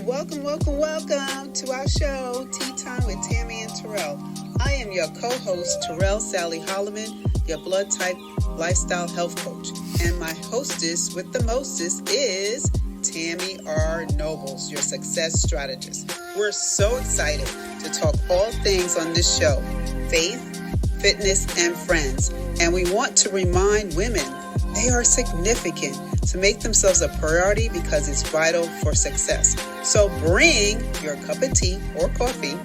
Welcome to our show, Tea Time with Tammy and Terrell. I am your co-host, Terrell Sally Holloman, your blood type lifestyle health coach. And my hostess with the mostest is Tammy R. Nobles, your success strategist. We're so excited to talk all things on this show, faith, fitness, and friends. And we want to remind women they are significant, to make themselves a priority because it's vital for success. So bring your cup of tea or coffee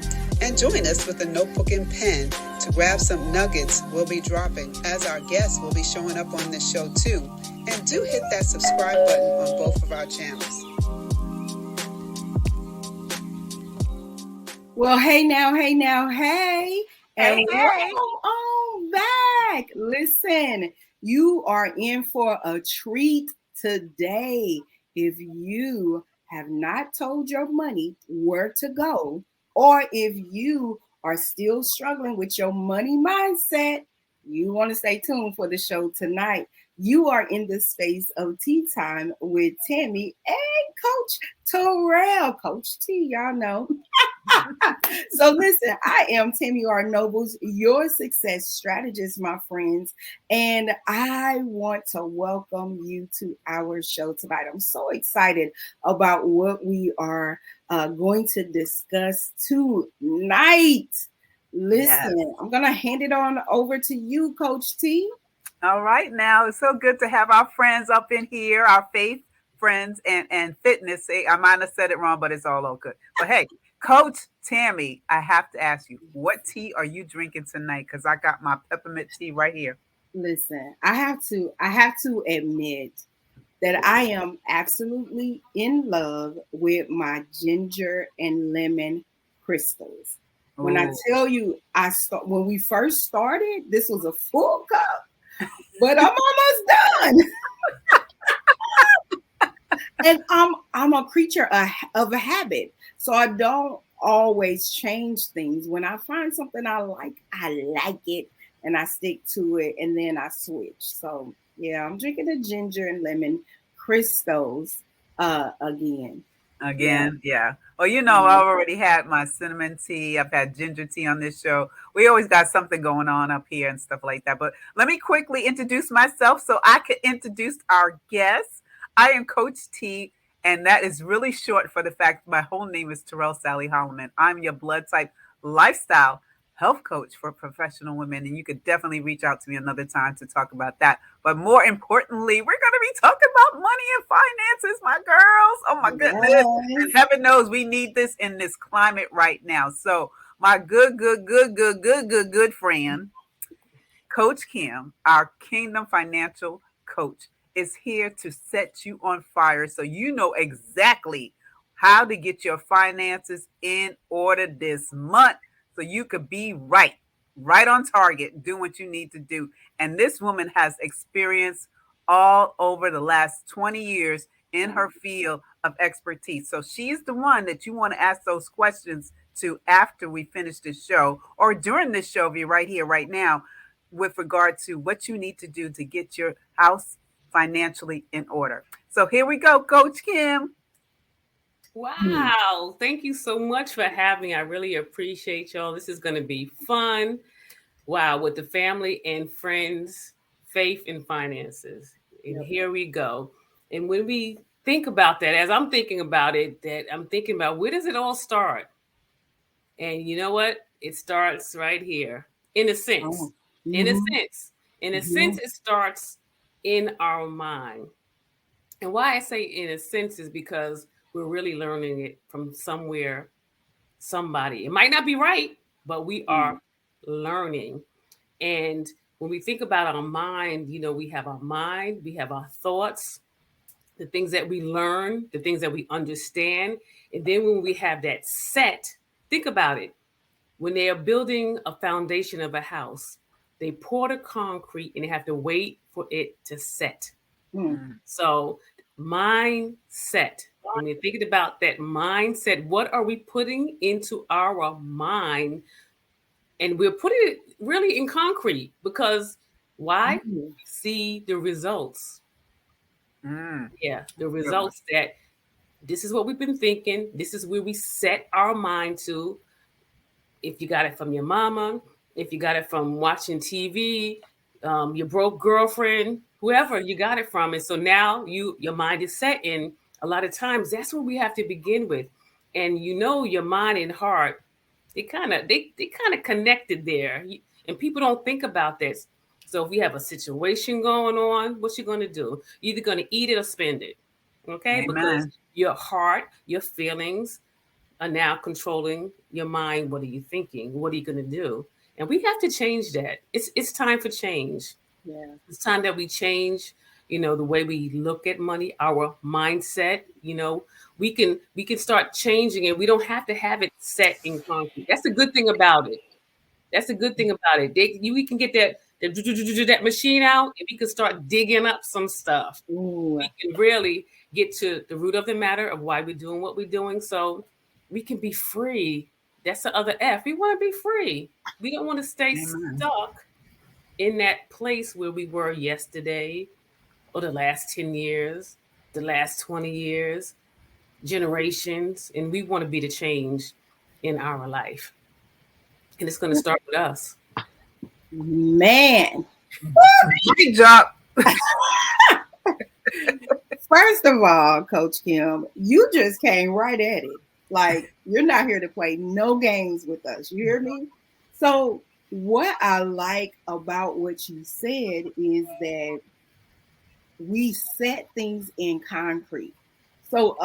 and join us with a notebook and pen to grab some nuggets we'll be dropping, as our guests will be showing up on this show too. And do hit that subscribe button on both of our channels. Well, hey now. And welcome on back. Listen, you are in for a treat today. If you have not told your money where to go, or if you are still struggling with your money mindset, you want to stay tuned for the show tonight. You are in the space of Tea Time with Tammy and Coach Terrell. Coach T, y'all know. So listen, I am Tammy R. Nobles, your success strategist, my friends, and I want to welcome you to our show tonight. I'm so excited about what we are going to discuss tonight. Listen, yes. I'm going to hand it on over to you, Coach T. All right, now it's so good to have our friends up in here, our faith friends and fitness. I might have said it wrong, but it's all good. But hey, Coach Tammy, I have to ask you, what tea are you drinking tonight? Because I got my peppermint tea right here. Listen, I have to admit that I am absolutely in love with my ginger and lemon crystals. Ooh. When I tell you, when we first started, this was a full cup, but I'm almost done. And I'm a creature of a habit. So I don't always change things. When I find something I like it and I stick to it and then I switch. So yeah, I'm drinking the ginger and lemon crystals again. Yeah. Well, you know, I've already had my cinnamon tea. I've had ginger tea on this show. We always got something going on up here and stuff like that. But let me quickly introduce myself so I could introduce our guests. I am Coach T, and that is really short for the fact my whole name is Terrell Sally Holloman. I'm your blood type lifestyle health coach for professional women, and you could definitely reach out to me another time to talk about that. But more importantly, we're going to be talking about money and finances, my girls. Oh my goodness. Yes. And heaven knows we need this in this climate right now. So my good friend, Coach Kim, our Kingdom Financial Coach, is here to set you on fire so you know exactly how to get your finances in order this month so you could be right on target, do what you need to do. And this woman has experience all over the last 20 years in her field of expertise. So she's the one that you want to ask those questions to after we finish this show or during this show if you're right here, right now, with regard to what you need to do to get your house financially in order. So here we go, Coach Kim. Wow. Thank you so much for having me. I really appreciate y'all. This is going to be fun. Wow. With the family and friends, faith and finances. And here we go. And when we think about that, as I'm thinking about it, that I'm thinking about where does it all start? And you know what? It starts right here. In a sense. Oh. Mm-hmm. In a sense, it starts in our mind. And why I say in a sense is because we're really learning it from somewhere, somebody. It might not be right, but we are learning. And when we think about our mind, you know, we have our mind, we have our thoughts, the things that we learn, the things that we understand. And then when we have that set, think about it. When they are building a foundation of a house, they pour the concrete and they have to wait for it to set. So mindset. When you're thinking about that mindset, what are we putting into our mind? And we're putting it really in concrete because why? We see the results. Yeah, the results that This is what we've been thinking. This is where we set our mind to. If you got it from your mama, if you got it from watching TV, your broke girlfriend, whoever you got it from. And so now your mind is set in. A lot of times that's what we have to begin with. And your mind and heart, they kind of connected there. And people don't think about this. So if we have a situation going on, what you gonna do? You're either gonna eat it or spend it. Okay? Because Amen. your heart, your feelings, are now controlling your mind. What are you thinking? What are you going to do? And we have to change that. It's time for change. Yeah. It's time that we change, the way we look at money, our mindset. We can start changing it. We don't have to have it set in concrete. That's the good thing about it. That's the good thing about it. We can get that machine out, and we can start digging up some stuff. Ooh. We can really get to the root of the matter of why we're doing what we're doing, so we can be free. That's the other F. We want to be free. We don't want to stay Amen. stuck in that place where we were yesterday or the last 10 years, the last 20 years, generations, and we want to be the change in our life. And it's going to start with us. Man. Great job. First of all, Coach Kim, you just came right at it. Like, you're not here to play no games with us. You hear me? So, what I like about what you said is that we set things in concrete. So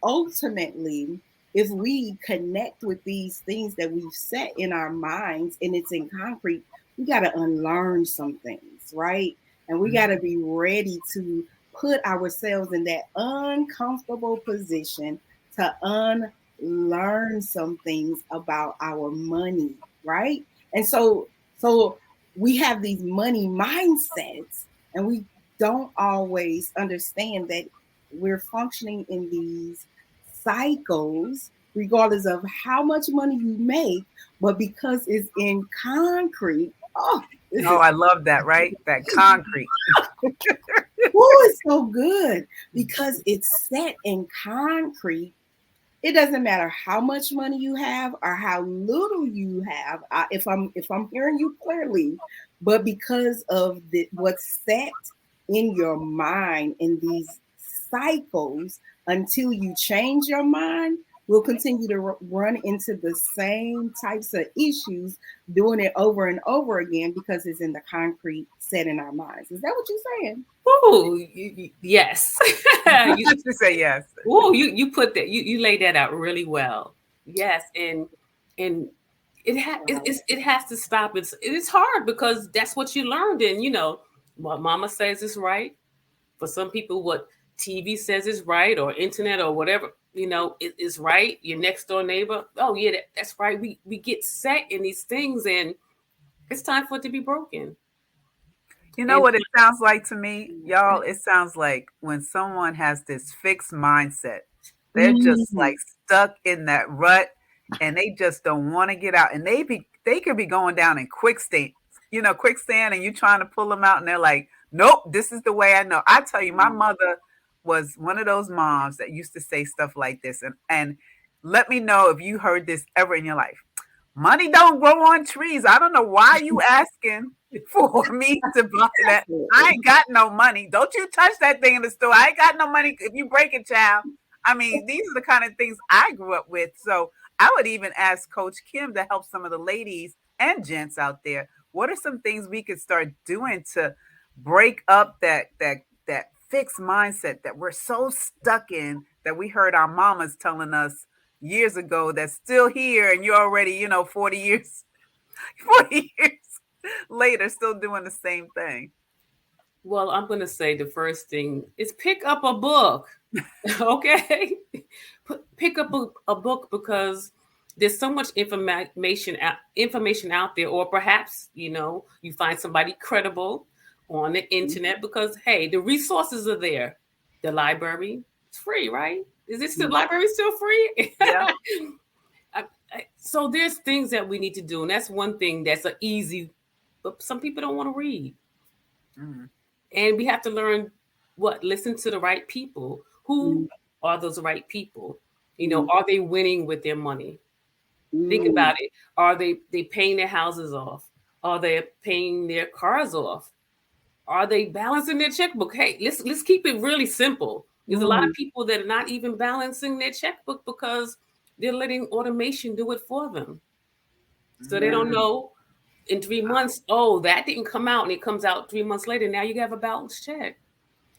ultimately, if we connect with these things that we've set in our minds and it's in concrete, we got to unlearn some things, right? And we got to be ready to put ourselves in that uncomfortable position to unlearn some things about our money, right? And so we have these money mindsets and we don't always understand that we're functioning in these cycles, regardless of how much money you make, but because it's in concrete. Oh, this Oh, is I love that, right? That concrete. it's so good because it's set in concrete. It doesn't matter how much money you have or how little you have. If I'm hearing you clearly, but because of what's set in your mind in these cycles, until you change your mind, we'll continue to run into the same types of issues, doing it over and over again because it's in the concrete set in our minds. Is that what you're saying? Ooh, yes. you, She say yes. you put that you laid that out really well. Yes, and Wow. it has to stop. It's hard because that's what you learned, and what Mama says is right. For some people, what TV says is right, or internet, or whatever is right. Your next door neighbor, oh yeah, that's right. We get set in these things, and it's time for it to be broken. You know And what it sounds like to me, y'all? It sounds like when someone has this fixed mindset, they're just Mhm. like stuck in that rut and they just don't want to get out. And they could be going down in quicksand, quicksand, and you trying to pull them out and they're like, nope, this is the way I know. I tell you, my mother was one of those moms that used to say stuff like this. And let me know if you heard this ever in your life. Money don't grow on trees. I don't know why you asking for me to buy that. I ain't got no money. Don't you touch that thing in the store. I ain't got no money if you break it, child. I mean, these are the kind of things I grew up with. So I would even ask Coach Kim to help some of the ladies and gents out there. What are some things we could start doing to break up that fixed mindset that we're so stuck in that we heard our mamas telling us years ago that's still here and you're already, 40 years, 40 years later, still doing the same thing. well, I'm going to say the first thing is pick up a book. Okay? Pick up a book because there's so much information out there, or perhaps, you find somebody credible on the internet because, hey, the resources are there. The library, it's free, right? Is it still library still free? Yeah. So there's things that we need to do, and that's one thing that's a easy, but some people don't want to read. Mm. And we have to learn listen to the right people who Mhm. are those right people? Mm. Are they winning with their money? Think Mm. about it. Are they paying their houses off? Are they paying their cars off? Are they balancing their checkbook? Hey, let's keep it really simple. There's a lot of Mm. people that are not even balancing their checkbook because they're letting automation do it for them. So they don't Mm. know in 3 months, oh, that didn't come out, and it comes out 3 months later. Now you have a balanced check.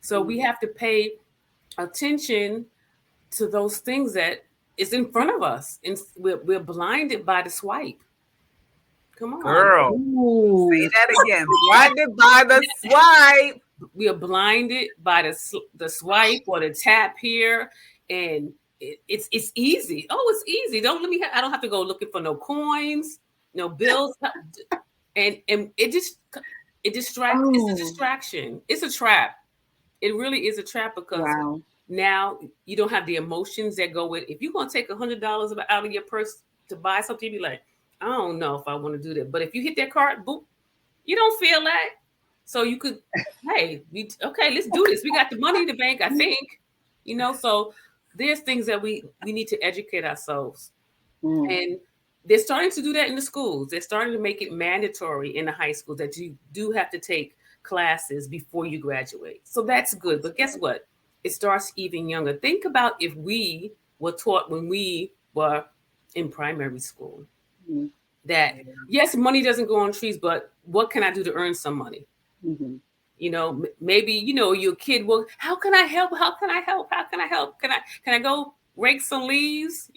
So we have to pay attention to those things that is in front of us, and we're blinded by the swipe. Come on. Girl, say Ooh. that again. Blinded by the swipe. We are blinded by the swipe or the tap here, and it's easy. Oh, it's easy. Don't let me. I don't have to go looking for no coins, no bills, and it distract. It's a Oh. distraction. It's a trap. It really is a trap because Wow. now you don't have the emotions that go with. If you're gonna take $100 out of your purse to buy something, you be like, I don't know if I want to do that. But if you hit that card, boop, you don't feel that. So you could, hey, okay, let's do this. We got the money in the bank, I think. So there's things that we need to educate ourselves. Mm. And they're starting to do that in the schools. They're starting to make it mandatory in the high school that you do have to take classes before you graduate. So that's good. But guess what? It starts even younger. Think about if we were taught when we were in primary school Mm. that yes, money doesn't go on trees, but what can I do to earn some money? Mm-hmm. Maybe you're a kid. Well, how can I help? How can I help? How can I help? Can I go rake some leaves?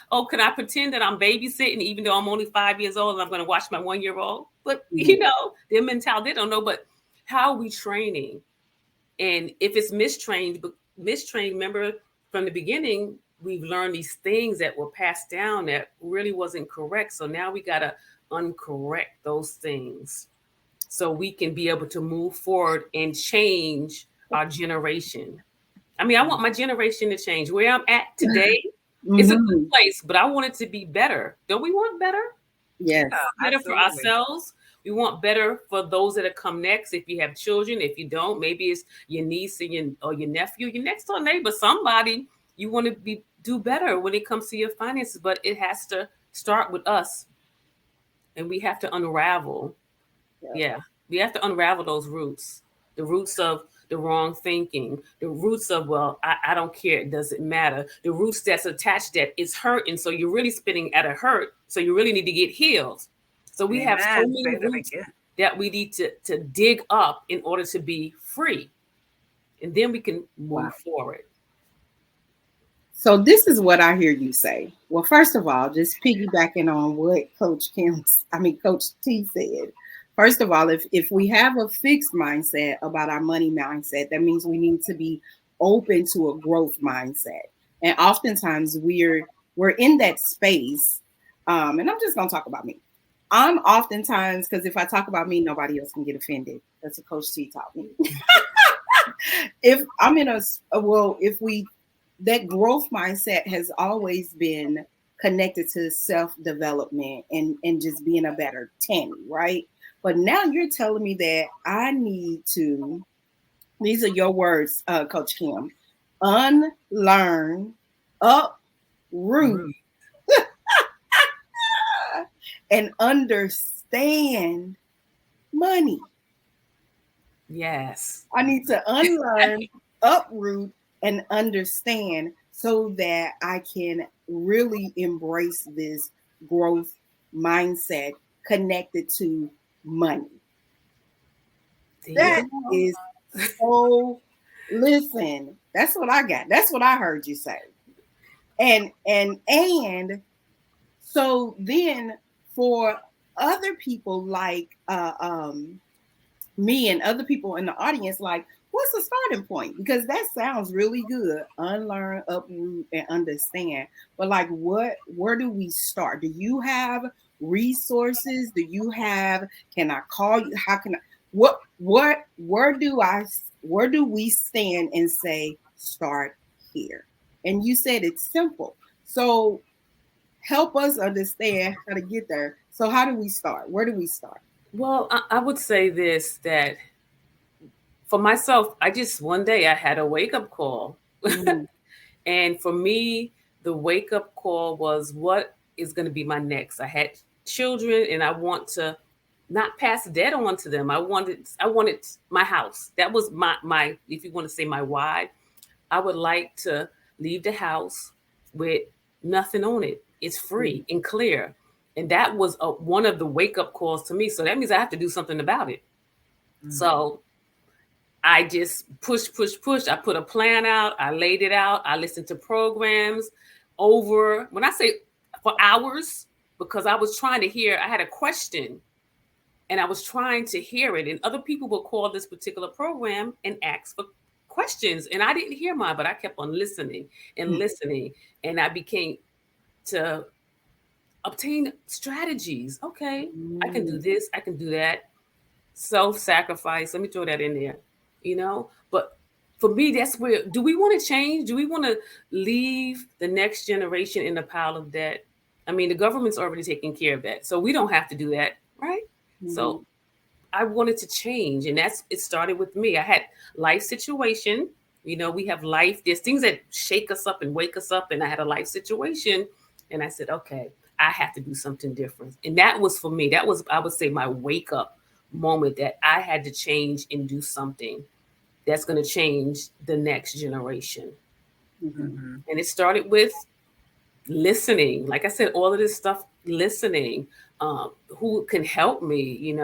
Oh, can I pretend that I'm babysitting even though I'm only 5 years old and I'm going to watch my 1 year old? But Mm-hmm. their mentality, they don't know. But how are we training? And if it's mistrained, remember from the beginning, we've learned these things that were passed down that really wasn't correct. So now we got to uncorrect those things so we can be able to move forward and change our generation. I mean, I want my generation to change. Where I'm at today is a good Mm-hmm. place, but I want it to be better. Don't we want better? Yes. Yeah, Better for absolutely. ourselves. We want better for those that come next. If you have children, if you don't, maybe it's your niece or your nephew, your next door neighbor, somebody you want to do better when it comes to your finances. But it has to start with us, and we have to unravel. Yep. Yeah, we have to unravel those roots, the roots of the wrong thinking, the roots of, well, I don't care, it doesn't matter, the roots that's attached that is hurting. So you're really spinning at a hurt. So you really need to get healed. So we have so Amen. many Say that roots again. that we need to dig up in order to be free. And then we can Wow. move forward. So this is what I hear you say. Well, first of all, just piggybacking on what Coach T said. First of all, if we have a fixed mindset about our money mindset, that means we need to be open to a growth mindset. And oftentimes we're in that space. And I'm just gonna talk about me. I'm oftentimes, because if I talk about me, nobody else can get offended. That's what Coach T taught me. If I'm in if we that growth mindset has always been connected to self-development and just being a better Tammy, right? But now you're telling me that I need to, these are your words, Coach Kim, unlearn, uproot, Rude. and understand money. Yes. I need to unlearn, uproot, and understand so that I can really embrace this growth mindset connected to money. There you That go. is so, listen, that's what I got. That's what I heard you say. And so then for other people like me and other people in the audience, like, what's the starting point? Because that sounds really good. Unlearn, uproot, and understand. But like, where do we start? Do you have resources? Do you have, can I call you? How can I, where do we stand and say, start here? And you said it's simple. So help us understand how to get there. So how do we start? Where do we start? Well, I would say this, that for myself, I just one day I had a wake up call. Mm, And for me, the wake up call was what is going to be my next. I had children and I want to not pass debt on to them. I wanted my house. That was my if you want to say my why. I would like to leave the house with nothing on it. It's free and clear. And that was one of the wake up calls to me. So that means I have to do something about it. So I just push. I put a plan out. I laid it out. I listened to programs over, when I say for hours, because I was trying to hear, I had a question and I was trying to hear it. And other people would call this particular program and ask for questions. And I didn't hear mine, but I kept on listening and listening. And I became to obtain strategies. Okay, I can do this, I can do that. Self-sacrifice. Let me throw that in there, But for me, that's where, do we want to change? Do we want to leave the next generation in the pile of debt? I mean, the government's already taking care of that. So we don't have to do that, right? So I wanted to change. And it started with me. I had life situation. We have life. There's things that shake us up and wake us up. And I had a life situation. And I said, okay, I have to do something different. And that was for me. That was, I would say, my wake up moment, that I had to change and do something that's going to change the next generation. And it started with listening. Like I said, all of this stuff, listening. Who can help me?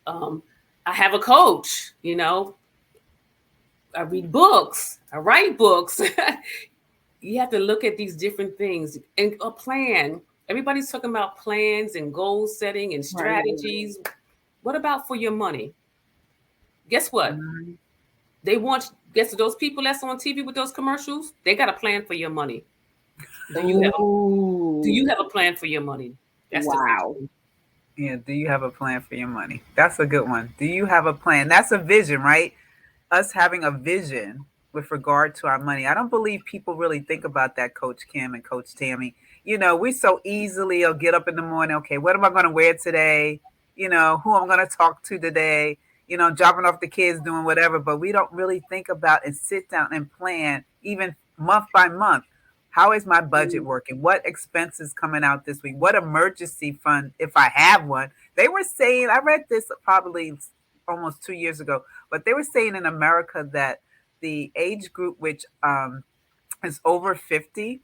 I have a coach. I read books. I write books. You have to look at these different things and a plan. Everybody's talking about plans and goal setting and strategies. Right. What about for your money? Guess what? They want, guess those people that's on TV with those commercials, they got a plan for your money. Do you have a plan for your money? That's wow. Yeah, do you have a plan for your money? That's a good one. Do you have a plan? That's a vision, right? Us having a vision with regard to our money. I don't believe people really think about that, Coach Kim and Coach Tammy. We so easily will get up in the morning, okay, what am I going to wear today? Who I'm going to talk to today? Dropping off the kids, doing whatever, but we don't really think about and sit down and plan even month by month. How is my budget working? What expenses coming out this week? What emergency fund, if I have one? They were saying, I read this probably almost 2 years ago, but they were saying in America that the age group which is over 50,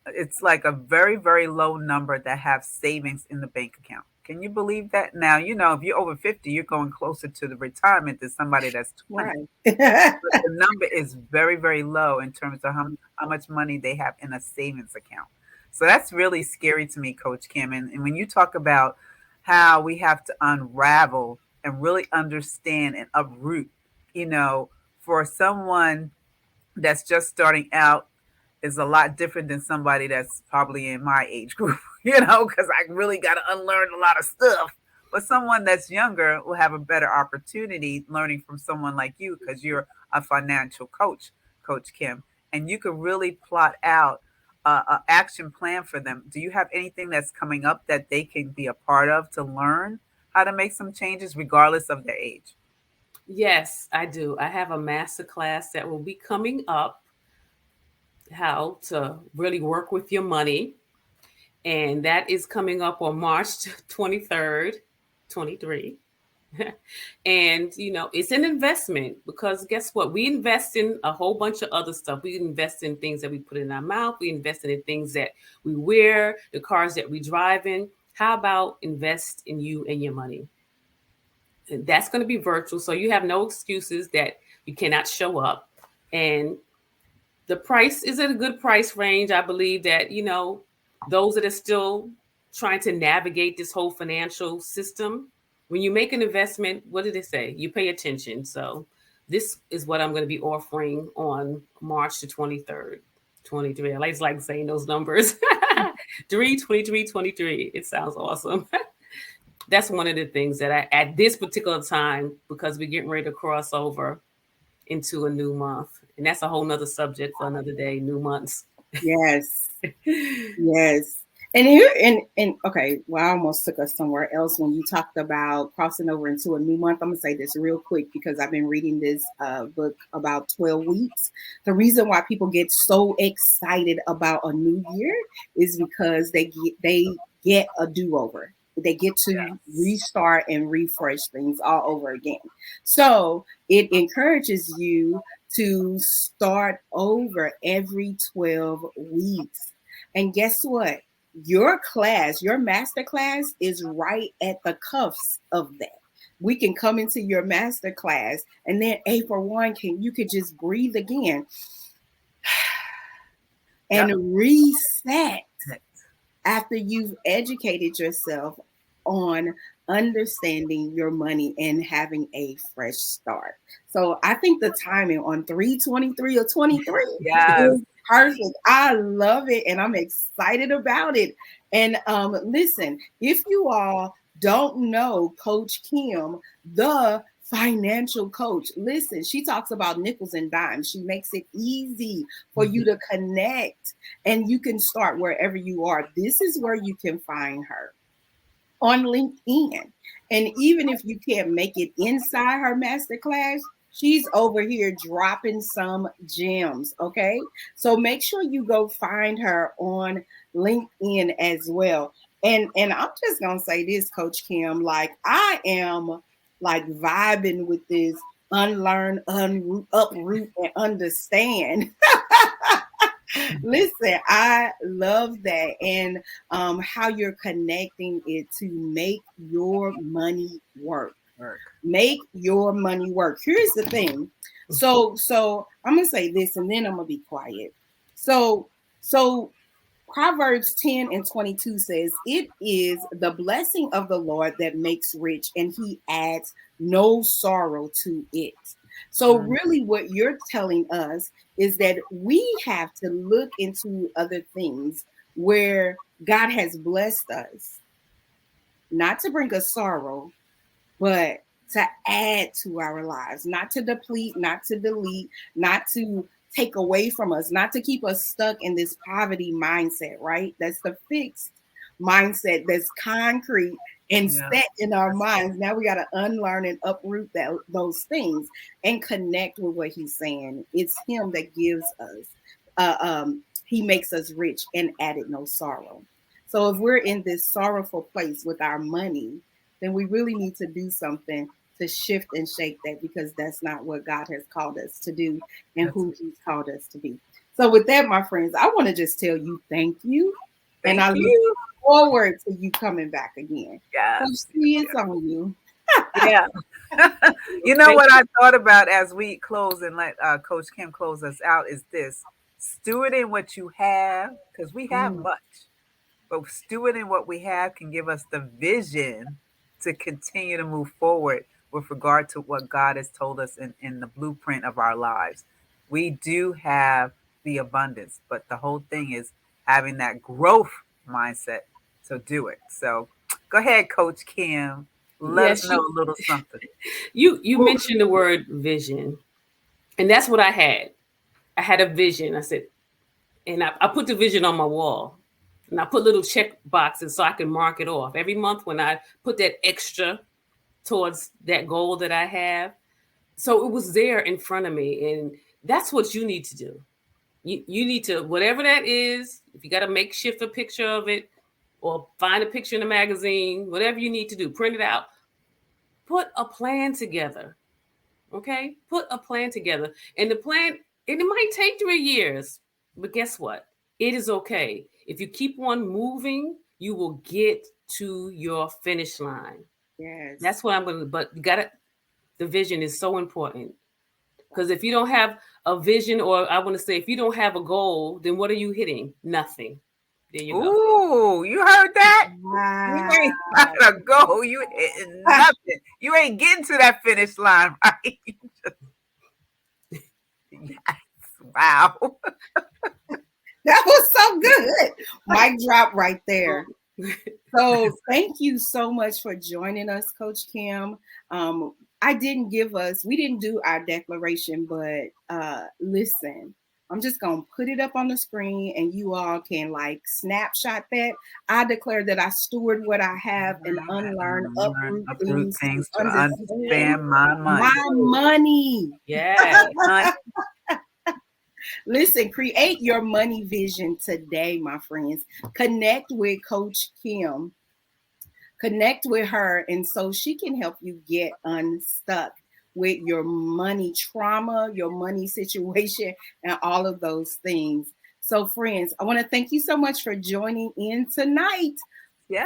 it's like a very, very low number that have savings in the bank account. Can you believe that? Now, if you're over 50, you're going closer to the retirement than somebody that's 20. Right. But the number is very, very low in terms of how much money they have in a savings account. So that's really scary to me, Coach Kim. And when you talk about how we have to unravel and really understand and uproot, for someone that's just starting out is a lot different than somebody that's probably in my age group, because I really got to unlearn a lot of stuff. But someone that's younger will have a better opportunity learning from someone like you, because you're a financial coach, Coach Kim, and you could really plot out an action plan for them. Do you have anything that's coming up that they can be a part of to learn how to make some changes regardless of their age? Yes, I do. I have a master class that will be coming up, how to really work with your money. And that is coming up on March 23rd, 23. And, it's an investment, because guess what? We invest in a whole bunch of other stuff. We invest in things that we put in our mouth. We invest in things that we wear, the cars that we drive in. How about invest in you and your money? And that's going to be virtual. So you have no excuses that you cannot show up. And the price is at a good price range. I believe that, those that are still trying to navigate this whole financial system, when you make an investment, what did they say? You pay attention. So this is what I'm going to be offering on March the 23rd, 23. I like saying those numbers. 3/23/23. It sounds awesome. That's one of the things that I, at this particular time, because we're getting ready to cross over into a new month. And that's a whole nother subject for another day, new months. Yes. Yes. And here, and okay, well, I almost took us somewhere else when you talked about crossing over into a new month. I'm gonna say this real quick because I've been reading this book about 12 weeks. The reason why people get so excited about a new year is because they get a do-over. They get to Yes. restart and refresh things all over again. So it encourages you to start over every 12 weeks. And guess what? Your class, your master class is right at the cuffs of that. We can come into your master class and then April 1 can you could just breathe again Yep. and reset after you've educated yourself on understanding your money and having a fresh start. So I think the timing on 323 or 23 Yes. is perfect. I love it and I'm excited about it. And listen, if you all don't know Coach Kim, the financial coach, listen, she talks about nickels and dimes. She makes it easy for you to connect and you can start wherever you are. This is where you can find her on LinkedIn. And even if you can't make it inside her masterclass, she's over here dropping some gems. Okay. So make sure you go find her on LinkedIn as well. And I'm just gonna say this, Coach Kim, like I am like vibing with this unlearn, uproot, and understand. Listen, I love that. And how you're connecting it to make your money work. Work. Make your money work. Here's the thing. So I'm gonna say this and then I'm gonna be quiet. So Proverbs 10 and 22 says, "It is the blessing of the Lord that makes rich, and he adds no sorrow to it." So, Mm. really, what you're telling us is that we have to look into other things where God has blessed us, not to bring us sorrow, but to add to our lives, not to deplete, not to delete, not to take away from us, not to keep us stuck in this poverty mindset, right? That's the fixed mindset that's concrete and Yeah. set in our That's minds. Now we got to unlearn and uproot those things and connect with what he's saying. It's him that gives us, he makes us rich and added no sorrow. So if we're in this sorrowful place with our money, then we really need to do something to shift and shake that because that's not what God has called us to do and that's who he's called us to be. So with that, my friends, I want to just tell you thank you. And thank I look you. forward to you coming back again. Coach Yes. C, it's on you. Yeah. You know what I thought about as we close and let Coach Kim close us out is this: stewarding what you have, because we have Mm, much, but stewarding what we have can give us the vision to continue to move forward with regard to what God has told us in the blueprint of our lives. We do have the abundance, but the whole thing is having that growth mindset. So do it. So go ahead, Coach Kim. Let us Yes, know a little something. you mentioned the word vision, and that's what I had. I had a vision. I said, and I put the vision on my wall, and I put little check boxes so I can mark it off every month when I put that extra towards that goal that I have. So it was there in front of me, and that's what you need to do. You need to, whatever that is, if you got to makeshift a picture of it or find a picture in a magazine, whatever you need to do, print it out, put a plan together. Okay, put a plan together, and the plan, and it might take 3 years, but guess what, it is okay. If you keep on moving, you will get to your finish line. yes. That's what I'm gonna, but you gotta, the vision is so important, because if you don't have a vision, or I want to say, if you don't have a goal, then what are you hitting? Nothing. There you go. Ooh, you heard that? You Wow. ain't gotta go. You hitting nothing. You ain't getting to that finish line, right? Yes. Wow. That was so good. Mic drop right there. So thank you so much for joining us, Coach Kim. We didn't do our declaration, but listen, I'm just going to put it up on the screen and you all can like snapshot that. I declare that I steward what I have and unlearn, uproot Uproot things to things to understand understand my money. my money. Yes. Listen, create your money vision today, my friends. Connect with Coach Kim. Connect with her, and so she can help you get unstuck with your money trauma, your money situation, and all of those things. So, friends, I want to thank you so much for joining in tonight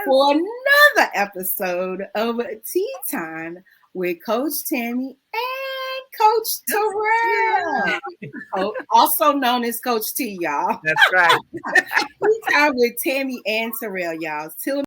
for another episode of Tea Time with Coach Tammy and Coach Terrell, also known as Coach T, y'all. That's right. Tea Time with Tammy and Terrell, y'all. Till